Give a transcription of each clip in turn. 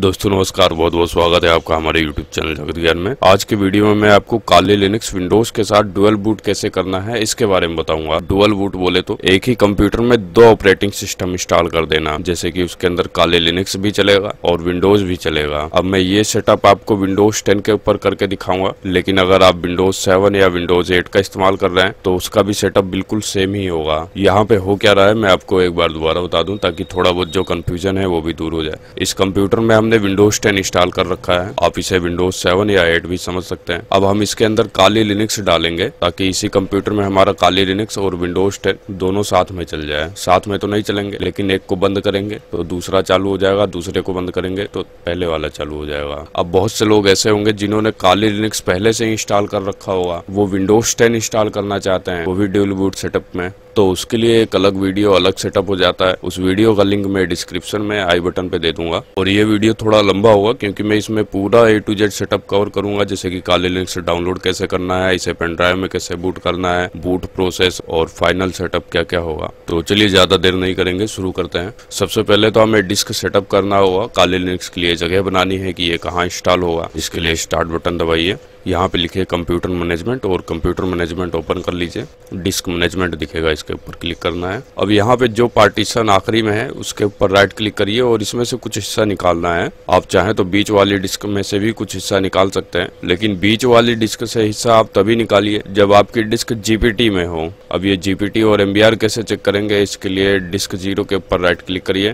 दोस्तों नमस्कार, बहुत बहुत स्वागत है आपका हमारे यूट्यूब चैनल जगत ज्ञान में। आज के वीडियो में मैं आपको काली लिनक्स विंडोज के साथ डुअल बूट कैसे करना है इसके बारे में बताऊंगा। डुअल बूट बोले तो एक ही कंप्यूटर में दो ऑपरेटिंग सिस्टम इंस्टॉल कर देना, जैसे कि उसके अंदर काली लिनक्स भी चलेगा और विंडोज भी चलेगा। अब मैं ये सेटअप आपको विंडोज 10 के ऊपर करके दिखाऊंगा, लेकिन अगर आप विंडोज 7 या विंडोज 8 का इस्तेमाल कर रहे हैं तो उसका भी सेटअप बिल्कुल सेम ही होगा। यहाँ पे हो क्या रहा है मैं आपको एक बार दोबारा बता दूं, ताकि थोड़ा बहुत जो कंफ्यूजन है वो भी दूर हो जाए। इस कंप्यूटर में हमने विंडोज 10 इंस्टॉल कर रखा है, आप इसे विंडोज 7 या 8 भी समझ सकते हैं। अब हम इसके अंदर काली लिनक्स डालेंगे ताकि इसी कंप्यूटर में हमारा काली लिनक्स और विंडोज 10 दोनों साथ में चल जाए। साथ में तो नहीं चलेंगे, लेकिन एक को बंद करेंगे तो दूसरा चालू हो जाएगा, दूसरे को बंद करेंगे तो पहले वाला चालू हो जाएगा। अब बहुत से लोग ऐसे होंगे जिन्होंने काली लिनक्स पहले से इंस्टॉल कर रखा होगा, वो विंडोज 10 इंस्टॉल करना चाहते हैं, वो भी ड्यूल बूट सेटअप में, तो उसके लिए एक अलग वीडियो अलग सेटअप हो जाता है। उस वीडियो का लिंक मैं डिस्क्रिप्शन में आई बटन पे दे दूंगा। और ये वीडियो थोड़ा लंबा होगा क्योंकि मैं इसमें पूरा A to Z setup cover करूंगा, जैसे कि काली लिनक्स डाउनलोड कैसे करना है, इसे पेन ड्राइव में कैसे बूट करना है, बूट प्रोसेस और फाइनल सेटअप क्या क्या होगा। तो चलिए ज्यादा देर नहीं करेंगे, शुरू करते हैं। सबसे पहले तो हमें डिस्क सेटअप करना होगा। काली लिनक्स के लिए जगह बनानी है कि ये कहाँ इंस्टॉल होगा। इसके लिए स्टार्ट बटन दबाइए, यहाँ पे लिखिए कंप्यूटर मैनेजमेंट और कंप्यूटर मैनेजमेंट ओपन कर लीजिए। डिस्क मैनेजमेंट दिखेगा, इसके ऊपर क्लिक करना है। अब यहाँ पे जो पार्टीशन आखिरी में है उसके ऊपर राइट क्लिक करिए और इसमें से कुछ हिस्सा निकालना है। आप चाहें तो बीच वाली डिस्क में से भी कुछ हिस्सा निकाल सकते हैं, लेकिन बीच वाली डिस्क से हिस्सा आप तभी निकालिए जब आपकी डिस्क जीपीटी में हो। अब ये जीपीटी और एमबीआर कैसे चेक करेंगे, इसके लिए डिस्क 0 के ऊपर राइट क्लिक करिए,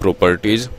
प्रॉपर्टीज,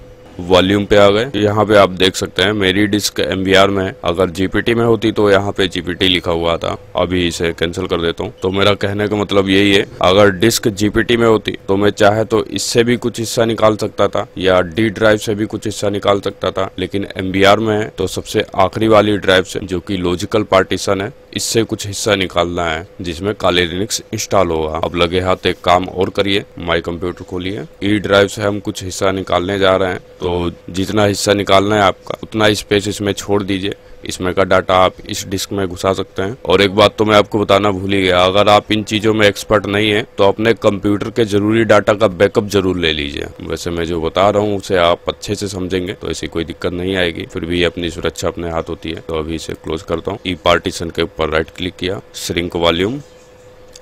वॉल्यूम पे आ गए। यहाँ पे आप देख सकते हैं मेरी डिस्क एमबीआर में है, अगर जीपीटी में होती तो यहाँ पे जीपीटी लिखा हुआ था। अभी इसे कैंसिल कर देता हूँ। तो मेरा कहने का मतलब यही है, अगर डिस्क जीपीटी में होती तो मैं चाहे तो इससे भी कुछ हिस्सा निकाल सकता था या डी ड्राइव से भी कुछ हिस्सा निकाल सकता था, लेकिन एमबीआर में है तो सबसे आखिरी वाली ड्राइव से, जो कि लॉजिकल पार्टीशन है, इससे कुछ हिस्सा निकालना है जिसमें काली लिनक्स इंस्टॉल होगा। अब लगे हाथ एक काम और करिए, माई कंप्यूटर खोलिए। ई ड्राइव से हम कुछ हिस्सा निकालने जा रहे हैं, तो जितना हिस्सा निकालना है आपका उतना स्पेस इसमें छोड़ दीजिए। इसमें का डाटा आप इस डिस्क में घुसा सकते हैं। और एक बात तो मैं आपको बताना भूल ही गया, अगर आप इन चीजों में एक्सपर्ट नहीं है तो अपने कंप्यूटर के जरूरी डाटा का बैकअप जरूर ले लीजिए। वैसे मैं जो बता रहा हूँ उसे आप अच्छे से समझेंगे तो ऐसी कोई दिक्कत नहीं आएगी, फिर भी अपनी सुरक्षा अपने हाथ होती है। तो अभी इसे क्लोज करता हूँ। ई पार्टीशन के ऊपर राइट क्लिक किया, श्रिंक वॉल्यूम,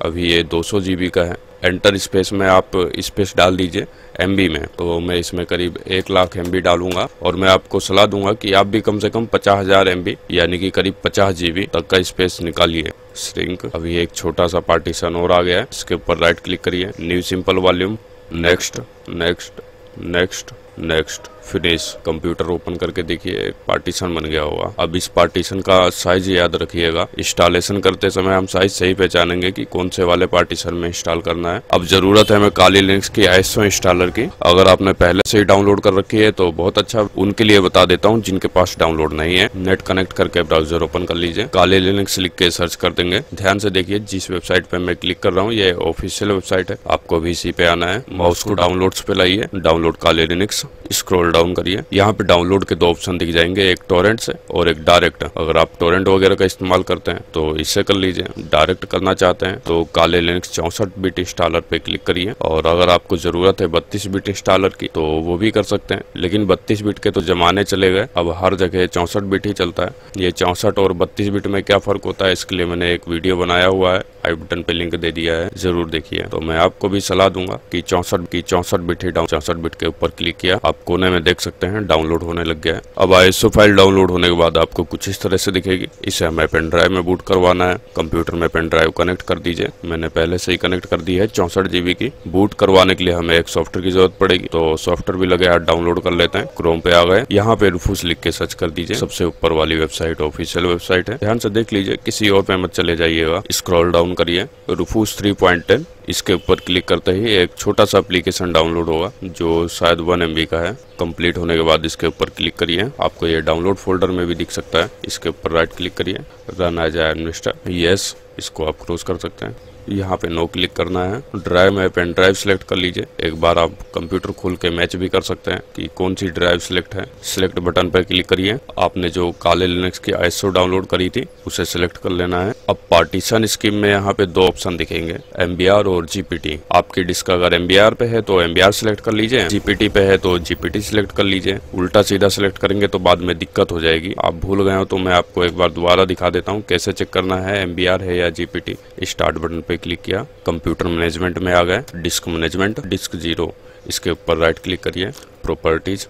अभी ये 200 GB का है। एंटर स्पेस में आप स्पेस डाल दीजिए MB में, तो मैं इसमें करीब 1 लाख MB डालूंगा। और मैं आपको सलाह दूंगा कि आप भी कम से कम 50,000 MB यानी कि करीब 50 GB तक का स्पेस निकालिए। श्रिंक, अभी एक छोटा सा पार्टीशन और आ गया है, इसके ऊपर राइट क्लिक करिए, new simple volume, next next next next, finish. Computer open करके देखिए एक पार्टीशन बन गया होगा। अब इस पार्टीशन का साइज याद रखिएगा, इंस्टॉलेशन करते समय हम साइज सही पहचानेंगे कि कौन से वाले पार्टीशन में इंस्टॉल करना है। अब जरूरत है हमें काली लिनक्स की ISO इंस्टॉलर की। अगर आपने पहले से ही डाउनलोड कर रखी है तो बहुत अच्छा, उनके लिए बता देता हूँ जिनके पास डाउनलोड नहीं है। नेट कनेक्ट करके ब्राउजर ओपन कर लीजिए, काली लिनक्स लिख के सर्च कर देंगे। ध्यान से देखिए जिस वेबसाइट पे मैं क्लिक कर रहा हूँ ये ऑफिशियल वेबसाइट है, आपको भी इसी पे आना है। माउस को डाउनलोड्स पे लाइए, डाउनलोड काली लिनक्स, स्क्रॉल डाउन करिए। यहाँ पे डाउनलोड के 2 ऑप्शन दिख जाएंगे, एक टोरेंट से और एक डायरेक्ट। अगर आप टोरेंट वगैरह का इस्तेमाल करते हैं तो इससे कर लीजिए, डायरेक्ट करना चाहते हैं तो काली लिनक्स 64 बिट इंस्टॉलर पे क्लिक करिए। और अगर आपको जरूरत है 32 बिट इंस्टॉलर की तो वो भी कर सकते हैं, लेकिन 32 बिट के तो जमाने चले गए, अब हर जगह 64 बिट ही चलता है। ये 64 और 32 बिट में क्या फर्क होता है इसके लिए मैंने एक वीडियो बनाया हुआ है, आई बटन पे लिंक दे दिया है, जरूर देखिए। तो मैं आपको भी सलाह दूंगा कि 64 बिट ही 64 बिट के ऊपर क्लिक किया, आप कोने में देख सकते हैं डाउनलोड होने लग गया है। अब ISO फाइल डाउनलोड होने के बाद आपको कुछ इस तरह से दिखेगी। इसे हमें पेन ड्राइव में बूट करवाना है। कंप्यूटर में पेन ड्राइव कनेक्ट कर दीजिए, मैंने पहले से ही कनेक्ट कर दी है 64 GB की। बूट करवाने के लिए हमें एक सॉफ्टवेयर की जरूरत पड़ेगी, तो सॉफ्टवेयर भी लगे हाथ डाउनलोड कर लेते हैं। क्रोम पे आ गए, यहाँ पे रूफूस लिख के सर्च कर दीजिए, सबसे ऊपर वाली वेबसाइट ऑफिशियल वेबसाइट है। ध्यान से देख लीजिए, किसी और पे मत चले जाइएगा। स्क्रॉल डाउन करिए, रूफूस 3.10, इसके ऊपर क्लिक करते ही एक छोटा सा एप्लीकेशन डाउनलोड होगा जो शायद 1 MB का है। कंप्लीट होने के बाद इसके ऊपर क्लिक करिए, आपको ये डाउनलोड फोल्डर में भी दिख सकता है। इसके ऊपर राइट क्लिक करिए, रन एज एडमिनिस्ट्रेटर, यस, इसको आप क्लोज कर सकते हैं। यहाँ पे नो क्लिक करना है। ड्राइव में पेन ड्राइव सिलेक्ट कर लीजिए। एक बार आप कंप्यूटर खोल के मैच भी कर सकते हैं कि कौन सी ड्राइव सिलेक्ट है। सिलेक्ट बटन पर क्लिक करिए। आपने जो काले लिनक्स की ISO डाउनलोड करी थी उसे सिलेक्ट कर लेना है। अब पार्टीशन स्कीम में यहाँ पे दो ऑप्शन दिखेंगे, MBR और GPT। आपकी डिस्क अगर MBR पे है तो MBR सिलेक्ट कर लीजिए, GPT पे है तो GPT सिलेक्ट कर लीजिए। उल्टा सीधा सिलेक्ट करेंगे तो बाद में दिक्कत हो जाएगी। आप भूल गए हो तो मैं आपको एक बार दोबारा दिखा देता हूँ कैसे चेक करना है MBR है या GPT। स्टार्ट बटन पे क्लिक किया, कंप्यूटर मैनेजमेंट में आ गए, डिस्क मैनेजमेंट, डिस्क 0, इसके ऊपर राइट क्लिक करिए, प्रॉपर्टीज,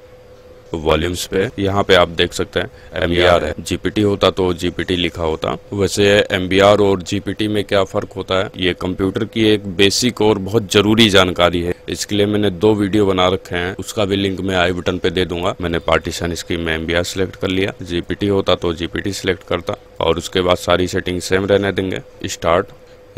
वॉल्यूम्स पे। यहाँ पे आप देख सकते हैं MBR है। GPT होता तो GPT लिखा होता। वैसे MBR और GPT में क्या फर्क होता है, ये कंप्यूटर की एक बेसिक और बहुत जरूरी जानकारी है। इसके लिए मैंने 2 वीडियो बना रखे हैं, उसका भी लिंक मैं आई बटन पे दे दूंगा। मैंने पार्टीशन स्कीम में MBR सिलेक्ट कर लिया, GPT होता तो GPT सिलेक्ट करता और उसके बाद सारी सेटिंग सेम रहने देंगे। स्टार्ट,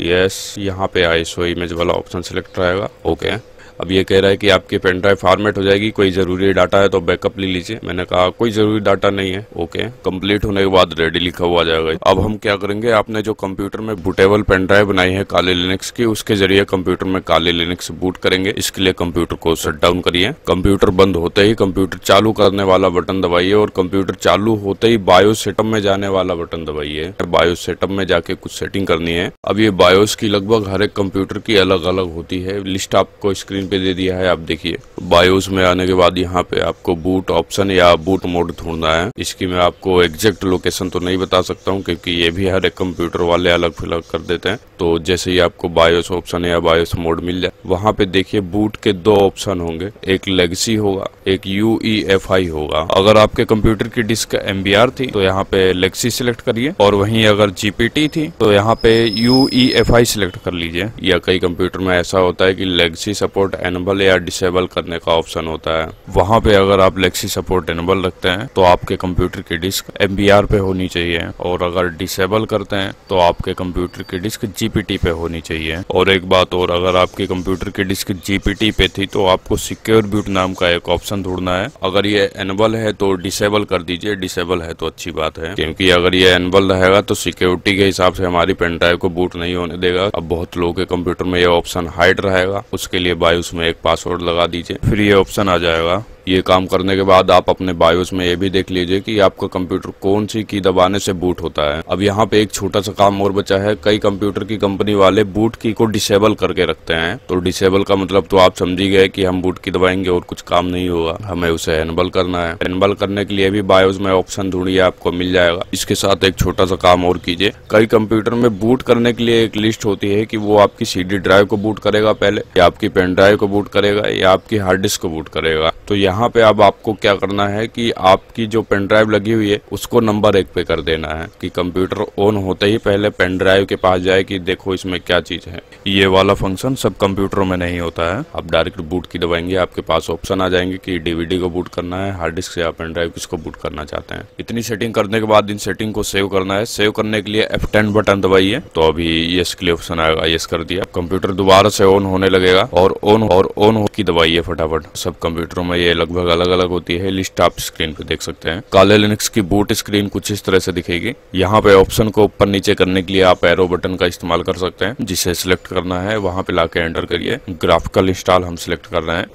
यस, यहाँ पे ISO इमेज वाला ऑप्शन सिलेक्ट रहेगा, ओके। अब ये कह रहा है कि आपकी पेन ड्राइव फॉर्मेट हो जाएगी, कोई जरूरी डाटा है तो बैकअप ले लीजिए। मैंने कहा कोई जरूरी डाटा नहीं है, ओके। कंप्लीट होने के बाद रेडी लिखा हुआ जाएगा। अब हम क्या करेंगे, आपने जो कंप्यूटर में बूटेबल पेन ड्राइव बनाई है काले लिनक्स की, उसके जरिए कंप्यूटर में काले लिनक्स बूट करेंगे। इसके लिए कंप्यूटर को शट डाउन करिए। कंप्यूटर बंद होते ही कंप्यूटर चालू करने वाला बटन दबाइए और कंप्यूटर चालू होते ही बायोस सेटअप में जाने वाला बटन दबाइए। बायोस सेटअप में जाके कुछ सेटिंग करनी है। अब ये बायोस की लगभग हर एक कंप्यूटर की अलग अलग होती है, लिस्ट आपको स्क्रीन पे दे दिया है, आप देखिए। बायोस में आने के बाद यहाँ पे आपको बूट ऑप्शन या बूट मोड ढूंढना है। इसकी मैं आपको एग्जैक्ट लोकेशन तो नहीं बता सकता हूँ क्योंकि ये भी हर एक कंप्यूटर वाले अलग फिलग कर देते हैं। तो जैसे ही आपको बायोस ऑप्शन या बायोस मोड मिल जाए, वहाँ पे देखिए बूट के 2 ऑप्शन होंगे, एक लेगेसी होगा, एक UEFI होगा। अगर आपके कंप्यूटर की डिस्क MBR थी तो यहाँ पे लेगेसी सिलेक्ट करिए और वहीं अगर GPT थी तो यहाँ पे UEFI सिलेक्ट कर लीजिए। या कई कंप्यूटर में ऐसा होता है कि लेगेसी सपोर्ट एनेबल या डिसेबल करने का ऑप्शन होता है। वहाँ पे अगर आप लेगेसी सपोर्ट एनेबल रखते हैं तो आपके कंप्यूटर की डिस्क MBR पे होनी चाहिए और अगर डिसेबल करते हैं तो आपके कंप्यूटर की डिस्क GPT पे होनी चाहिए। और एक बात और, अगर आपके कंप्यूटर की डिस्क GPT पे थी तो आपको सिक्योर बूट नाम का एक ऑप्शन ढूंढना है। अगर ये एनेबल है तो डिसेबल कर दीजिए, डिसेबल है तो अच्छी बात है क्योंकि अगर ये एनेबल रहेगा तो सिक्योरिटी के हिसाब से हमारी पेन ड्राइव को बूट नहीं होने देगा। अब बहुत लोगों के कंप्यूटर में ये ऑप्शन हाइड रहेगा, उसके लिए बायोस में एक पासवर्ड लगा दीजिए, फिर ये ऑप्शन आ जाएगा। ये काम करने के बाद आप अपने बायोस में ये भी देख लीजिए कि आपका कंप्यूटर कौन सी की दबाने से बूट होता है। अब यहाँ पे एक छोटा सा काम और बचा है, कई कंप्यूटर की कंपनी वाले बूट की को डिसेबल करके रखते हैं। तो डिसेबल का मतलब तो आप समझ ही गए कि हम बूट की दबाएंगे और कुछ काम नहीं होगा, हमें उसे एनेबल करना है। एनेबल करने के लिए भी बायोस में ऑप्शन ढूंढिए, आपको मिल जाएगा। इसके साथ एक छोटा सा काम और कीजिए, कई कंप्यूटर में बूट करने के लिए एक लिस्ट होती है कि वो आपकी CD ड्राइव को बूट करेगा पहले, या आपकी पेन ड्राइव को बूट करेगा, या आपकी हार्ड डिस्क को बूट करेगा। तो यहाँ पे अब आपको क्या करना है कि आपकी जो पेन ड्राइव लगी हुई है उसको नंबर 1 पे कर देना है कि कंप्यूटर ऑन होते ही पहले पेन ड्राइव के पास जाए कि देखो इसमें क्या चीज है। ये वाला फंक्शन सब कंप्यूटरों में नहीं होता है। आप डायरेक्ट बूट की दबाएंगे, आपके पास ऑप्शन आ जाएंगे कि DVD को बूट करना है, हार्ड डिस्क या पेन ड्राइव किसको बूट करना चाहते हैं। इतनी सेटिंग करने के बाद इन सेटिंग को सेव करना है। सेव करने के लिए F10 बटन दबाइए तो अभी यस के लिए ऑप्शन आएगा, यस कर दिया। कंप्यूटर दोबारा से ऑन होने लगेगा और ऑन की दबाइए फटाफट। सब कंप्यूटरों में ये लगभग अलग अलग होती है, लिस्ट आप स्क्रीन पे देख सकते हैं। काले लिनक्स की बूट स्क्रीन कुछ इस तरह से दिखेगी। यहाँ पे ऑप्शन को ऊपर नीचे करने के लिए आप एरो बटन का इस्तेमाल कर सकते हैं, जिसे सिलेक्ट करना है वहां पे लाके एंटर करिए। ग्राफिकल इंस्टॉल हम सिलेक्ट कर रहे हैं,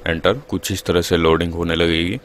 एंटर। कुछ इस तरह से लोडिंग होने लगेगी,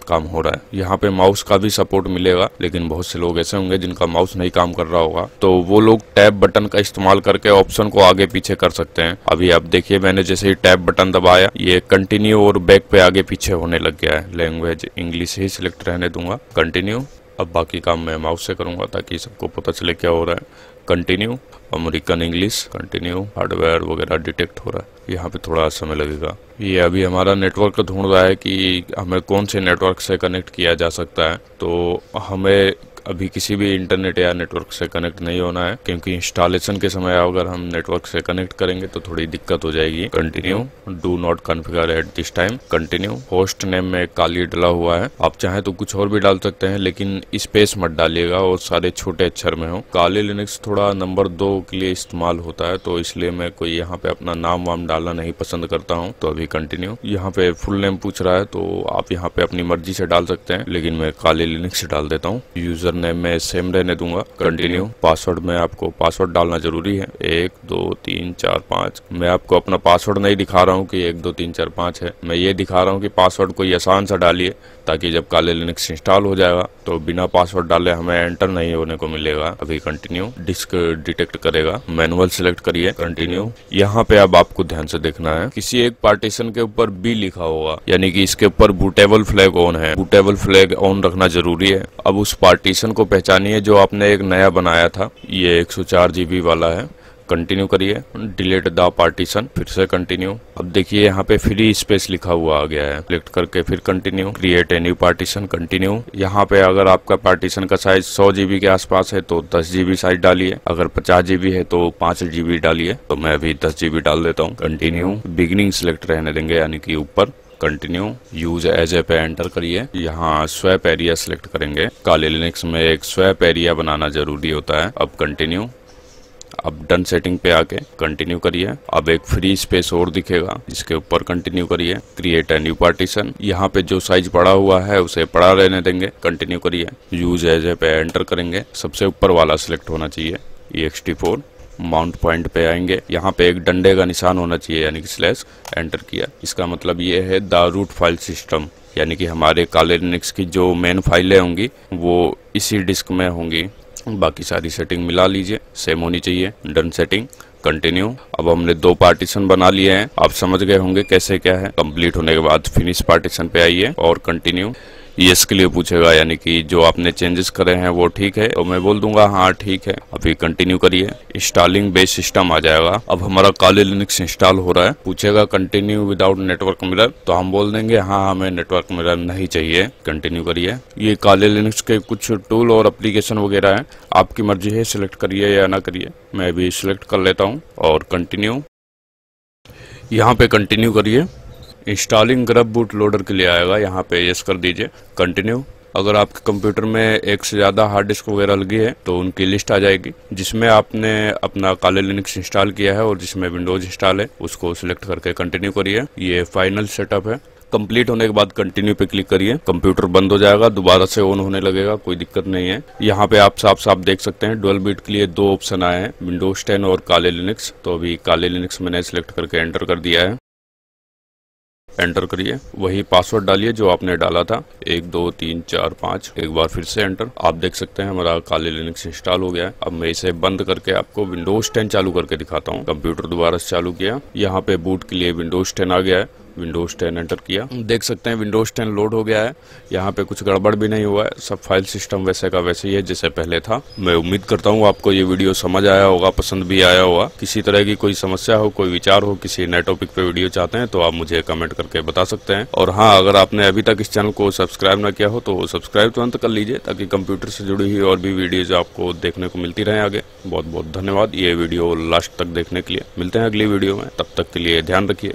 काम हो रहा है। यहाँ पे माउस का भी सपोर्ट मिलेगा, लेकिन बहुत से लोग ऐसे होंगे जिनका माउस नहीं काम कर रहा होगा, तो वो लोग टैब बटन का इस्तेमाल करके ऑप्शन को आगे पीछे कर सकते हैं। अभी आप देखिए, मैंने जैसे ही टैब बटन दबाया ये कंटिन्यू और बैक पे आगे पीछे होने लग गया है। लैंग्वेज इंग्लिश ही सिलेक्ट रहने दूंगा, कंटिन्यू। अब बाकी काम मैं माउस से करूंगा ताकि सबको पता चले क्या हो रहा है। Continue, American English, continue, hardware वगैरह डिटेक्ट हो रहा है। यहाँ पे थोड़ा समय लगेगा। ये अभी हमारा नेटवर्क ढूंढ रहा है कि हमें कौन से नेटवर्क से कनेक्ट किया जा सकता है। तो हमें अभी किसी भी इंटरनेट या नेटवर्क से कनेक्ट नहीं होना है, क्योंकि इंस्टॉलेशन के समय अगर हम नेटवर्क से कनेक्ट करेंगे तो थोड़ी दिक्कत हो जाएगी। Continue, do not configure at this time, continue. Host name में काली डला हुआ है, आप चाहें तो कुछ और भी डाल सकते हैं, लेकिन स्पेस मत डालिएगा और सारे छोटे अक्षर में हो। काले लिनक्स थोड़ा नंबर 2 के लिए इस्तेमाल होता है, तो इसलिए मैं कोई यहाँ पे अपना नाम वाम डालना नहीं पसंद करता हूँ। तो अभी कंटिन्यू। यहाँ पे फुल नेम पूछ रहा है, तो आप यहाँ पे अपनी मर्जी से डाल सकते हैं, लेकिन मैं काले लिनक्स डाल देता हूँ। यूजर नेम में सेम रहने दूंगा। कंटिन्यू। पासवर्ड में आपको पासवर्ड डालना जरूरी है, 1 2 3 4 5। मैं आपको अपना पासवर्ड नहीं दिखा रहा हूँ कि 1 2 3 4 5 है, मैं ये दिखा रहा हूँ कि पासवर्ड कोई आसान सा डालिए, ताकि जब काले लिनक्स इंस्टॉल हो जाएगा तो बिना पासवर्ड डाले हमें एंटर नहीं होने को मिलेगा। अभी कंटिन्यू। डिस्क डिटेक्ट करेगा, मैनुअल सिलेक्ट करिए। कंटिन्यू। यहाँ पे अब आपको ध्यान से देखना है, किसी एक पार्टीशन के ऊपर बी लिखा होगा, यानी कि इसके ऊपर बूटेबल फ्लैग ऑन है। बूटेबल फ्लैग ऑन रखना जरूरी है। अब उस पार्टीशन को पहचानिए जो आपने एक नया बनाया था, ये 104 GB वाला है। कंटिन्यू करिए। डिलीट द पार्टीशन, फिर से कंटिन्यू। अब देखिए यहाँ पे फ्री स्पेस लिखा हुआ आ गया है, क्लिक करके फिर continue. Create a new partition, continue. यहाँ पे अगर आपका पार्टीशन का साइज 100 GB के आसपास है तो 10 GB साइज डालिए, अगर 50 GB है तो 5 GB डालिए। तो मैं अभी 10 GB डाल देता हूँ। कंटिन्यू। बिगिनिंग सिलेक्ट रहने देंगे, यानी कि ऊपर। कंटिन्यू। यूज एज ए पे एंटर करिए। यहाँ स्वैप एरिया सिलेक्ट करेंगे। काले लिनक्स में एक स्वैप एरिया बनाना जरूरी होता है। अब कंटिन्यू। अब डन सेटिंग पे आके कंटिन्यू करिए। अब एक फ्री स्पेस और दिखेगा, जिसके ऊपर कंटिन्यू करिए। Create a new partition. यहाँ पे जो साइज पड़ा हुआ है उसे पड़ा रहने देंगे। कंटिन्यू करिए। यूज एज ए पे एंटर करेंगे, सबसे ऊपर वाला सिलेक्ट होना चाहिए, ext4। माउंट पॉइंट पे आएंगे, यहाँ पे एक डंडे का निशान होना चाहिए, यानी कि स्लैश। एंटर किया। इसका मतलब ये है द रूट फाइल सिस्टम, यानी कि हमारे काले लिनक्स की जो मेन फाइलें होंगी वो इसी डिस्क में होंगी। बाकी सारी सेटिंग मिला लीजिए, सेम होनी चाहिए। Done setting. कंटिन्यू। अब हमने 2 पार्टीशन बना लिए हैं, आप समझ गए होंगे कैसे क्या है। कंप्लीट होने के बाद फिनिश पार्टीशन पे आइए और कंटिन्यू। यस के लिए पूछेगा, यानी कि जो आपने चेंजेस करे हैं वो ठीक है, तो मैं बोल दूंगा हाँ ठीक है। अभी कंटिन्यू करिए। इंस्टॉलिंग बेस सिस्टम आ जाएगा। अब हमारा काले लिनक्स इंस्टॉल हो रहा है। पूछेगा कंटिन्यू विदाउट नेटवर्क मिरर, तो हम बोल देंगे हाँ हमें नेटवर्क मिरर नहीं चाहिए। कंटिन्यू करिए। ये काले लिनक्स के कुछ टूल और एप्लीकेशन वगैरह है, आपकी मर्जी है सिलेक्ट करिए या ना करिए। मैं भी सिलेक्ट कर लेता हूँ और कंटिन्यू। यहाँ पे कंटिन्यू करिए। इंस्टॉलिंग ग्रब बूट लोडर के लिए आएगा, यहाँ पे यस कर दीजिए। कंटिन्यू। अगर आपके कंप्यूटर में एक से ज़्यादा हार्ड डिस्क वगैरह लगी है तो उनकी लिस्ट आ जाएगी, जिसमें आपने अपना काले लिनक्स इंस्टॉल किया है और जिसमें विंडोज इंस्टॉल है, उसको सिलेक्ट करके कंटिन्यू करिए। ये फाइनल सेटअप है। कंप्लीट होने के बाद कंटिन्यू पे क्लिक करिए। कंप्यूटर बंद हो जाएगा, दोबारा से ऑन होने लगेगा, कोई दिक्कत नहीं है। यहाँ पे आप साफ साफ देख सकते हैं डुअल बूट के लिए 2 ऑप्शन आए हैं, विंडोज 10 और काले लिनक्स। तो अभी काले लिनक्स मैंने सिलेक्ट करके एंटर कर दिया है। एंटर करिए। वही पासवर्ड डालिए जो आपने डाला था, 1 2 3 4 5। एक बार फिर से एंटर। आप देख सकते हैं हमारा काले लिनक्स इंस्टॉल हो गया है। अब मैं इसे बंद करके आपको विंडोज 10 चालू करके दिखाता हूँ। कंप्यूटर दोबारा से चालू किया, यहाँ पे बूट के लिए विंडोज 10 आ गया है। विंडोज 10 एंटर किया, देख सकते हैं विंडोज 10 लोड हो गया है। यहाँ पे कुछ गड़बड़ भी नहीं हुआ है, सब फाइल सिस्टम वैसे का वैसे ही है जैसे पहले था। मैं उम्मीद करता हूँ आपको ये वीडियो समझ आया होगा, पसंद भी आया होगा। किसी तरह की कोई समस्या हो, कोई विचार हो, किसी नए टॉपिक पे वीडियो चाहते हैं तो आप मुझे कमेंट करके बता सकते हैं। और हाँ, अगर आपने अभी तक इस चैनल को सब्सक्राइब ना किया हो तो सब्सक्राइब तुरंत कर लीजिए, ताकि कंप्यूटर से जुड़ी हुई और भी वीडियोज आपको देखने को मिलती रहे आगे। बहुत बहुत धन्यवाद ये वीडियो लास्ट तक देखने के लिए। मिलते हैं अगली वीडियो में, तब तक के लिए ध्यान रखिए।